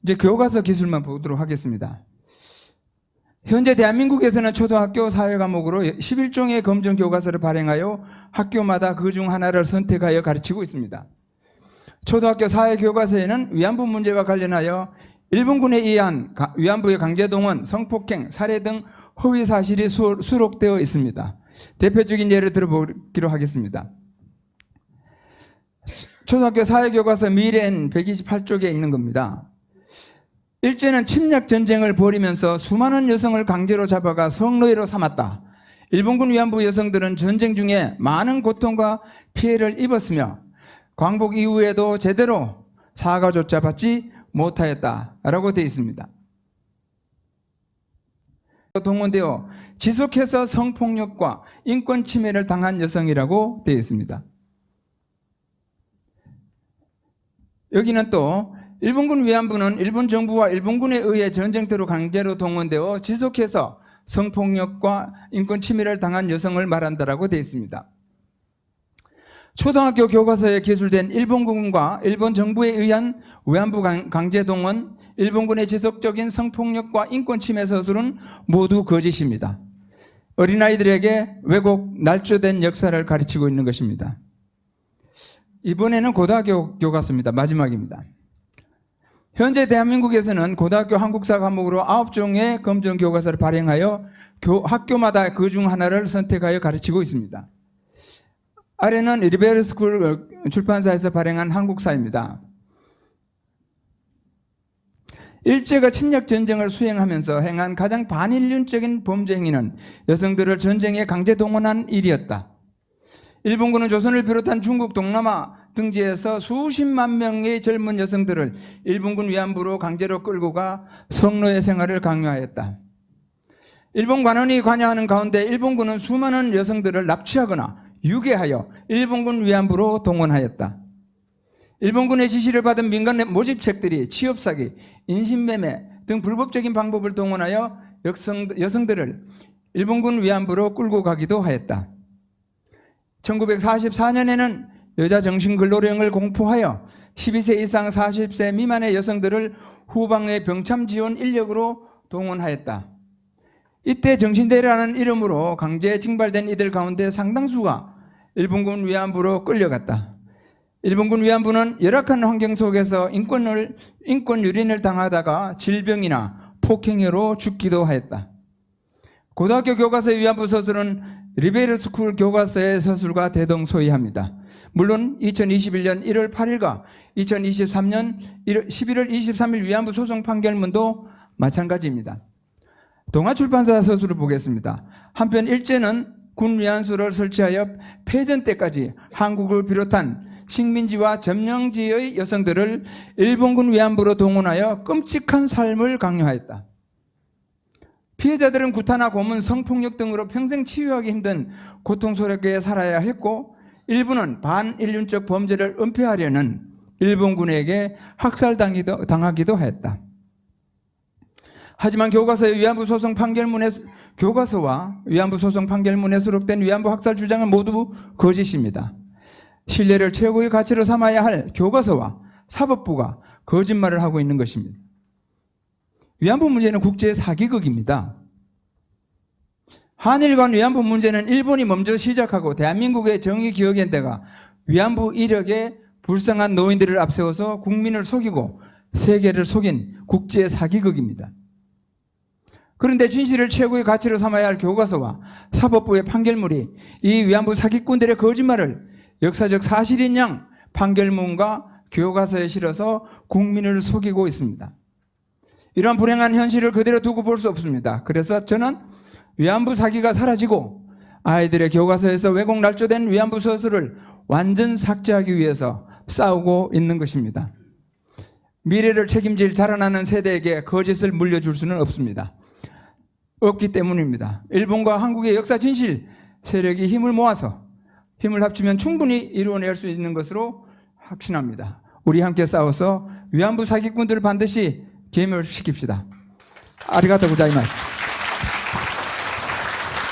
이제 교과서 기술만 보도록 하겠습니다. 현재 대한민국에서는 초등학교 사회 과목으로 11종의 검정 교과서를 발행하여 학교마다 그중 하나를 선택하여 가르치고 있습니다. 초등학교 사회 교과서에는 위안부 문제와 관련하여 일본군에 의한 위안부의 강제동원, 성폭행, 살해 등 허위 사실이 수록되어 있습니다. 대표적인 예를 들어보기로 하겠습니다. 초등학교 사회교과서 미래엔 128쪽에 있는 겁니다. 일제는 침략 전쟁을 벌이면서 수많은 여성을 강제로 잡아가 성노예로 삼았다. 일본군 위안부 여성들은 전쟁 중에 많은 고통과 피해를 입었으며 광복 이후에도 제대로 사과조차 받지 못하였다라고 되어 있습니다. 동원되어 지속해서 성폭력과 인권 침해를 당한 여성이라고 되어 있습니다. 여기는 또 일본군 위안부는 일본 정부와 일본군에 의해 전쟁터로 강제로 동원되어 지속해서 성폭력과 인권 침해를 당한 여성을 말한다라고 되어 있습니다. 초등학교 교과서에 기술된 일본군과 일본 정부에 의한 위안부 강제 동원, 일본군의 지속적인 성폭력과 인권 침해 서술은 모두 거짓입니다. 어린아이들에게 왜곡, 날조된 역사를 가르치고 있는 것입니다. 이번에는 고등학교 교과서입니다. 마지막입니다. 현재 대한민국에서는 고등학교 한국사 과목으로 9종의 검정 교과서를 발행하여 학교마다 그중 하나를 선택하여 가르치고 있습니다. 아래는 리베르스쿨 출판사에서 발행한 한국사입니다. 일제가 침략 전쟁을 수행하면서 행한 가장 반인륜적인 범죄 행위는 여성들을 전쟁에 강제 동원한 일이었다. 일본군은 조선을 비롯한 중국 동남아 등지에서 수십만 명의 젊은 여성들을 일본군 위안부로 강제로 끌고 가 성노예 생활을 강요하였다. 일본 관원이 관여하는 가운데 일본군은 수많은 여성들을 납치하거나 유괴하여 일본군 위안부로 동원하였다. 일본군의 지시를 받은 민간 모집책들이 취업사기, 인신매매 등 불법적인 방법을 동원하여 여성들을 일본군 위안부로 끌고 가기도 하였다. 1944년에는 여자 정신근로령을 공포하여 12세 이상 40세 미만의 여성들을 후방의 병참 지원 인력으로 동원하였다. 이때 정신대라는 이름으로 강제 징발된 이들 가운데 상당수가 일본군 위안부로 끌려갔다. 일본군 위안부는 열악한 환경 속에서 인권 유린을 당하다가 질병이나 폭행으로 죽기도 하였다. 고등학교 교과서의 위안부 서술은 리베르스쿨 교과서의 서술과 대동소이합니다. 물론 2021년 1월 8일과 2023년 11월 23일 위안부 소송 판결문도 마찬가지입니다. 동아출판사 서술을 보겠습니다. 한편 일제는 군 위안소를 설치하여 패전 때까지 한국을 비롯한 식민지와 점령지의 여성들을 일본군 위안부로 동원하여 끔찍한 삶을 강요하였다. 피해자들은 구타나 고문, 성폭력 등으로 평생 치유하기 힘든 고통스럽게 살아야 했고 일부는 반인륜적 범죄를 은폐하려는 일본군에게 학살당하기도 하였다. 하지만 교과서의 위안부 소송 판결문에 교과서와 위안부 소송 판결문에 수록된 위안부 학살 주장은 모두 거짓입니다. 신뢰를 최고의 가치로 삼아야 할 교과서와 사법부가 거짓말을 하고 있는 것입니다. 위안부 문제는 국제 사기극입니다. 한일 간 위안부 문제는 일본이 먼저 시작하고 대한민국의 정의기억연대가 위안부 이력에 불쌍한 노인들을 앞세워서 국민을 속이고 세계를 속인 국제 사기극입니다. 그런데 진실을 최고의 가치로 삼아야 할 교과서와 사법부의 판결물이 이 위안부 사기꾼들의 거짓말을 역사적 사실인 양 판결문과 교과서에 실어서 국민을 속이고 있습니다. 이러한 불행한 현실을 그대로 두고 볼 수 없습니다. 그래서 저는 위안부 사기가 사라지고 아이들의 교과서에서 왜곡 날조된 위안부 서술을 완전 삭제하기 위해서 싸우고 있는 것입니다. 미래를 책임질 자라나는 세대에게 거짓을 물려줄 수는 없습니다. 없기 때문입니다. 일본과 한국의 역사 진실 세력이 힘을 모아서 힘을 합치면 충분히 이루어낼 수 있는 것으로 확신합니다. 우리 함께 싸워서 위안부 사기꾼들을 반드시 괴멸시킵시다. 아리가또 고자이마스.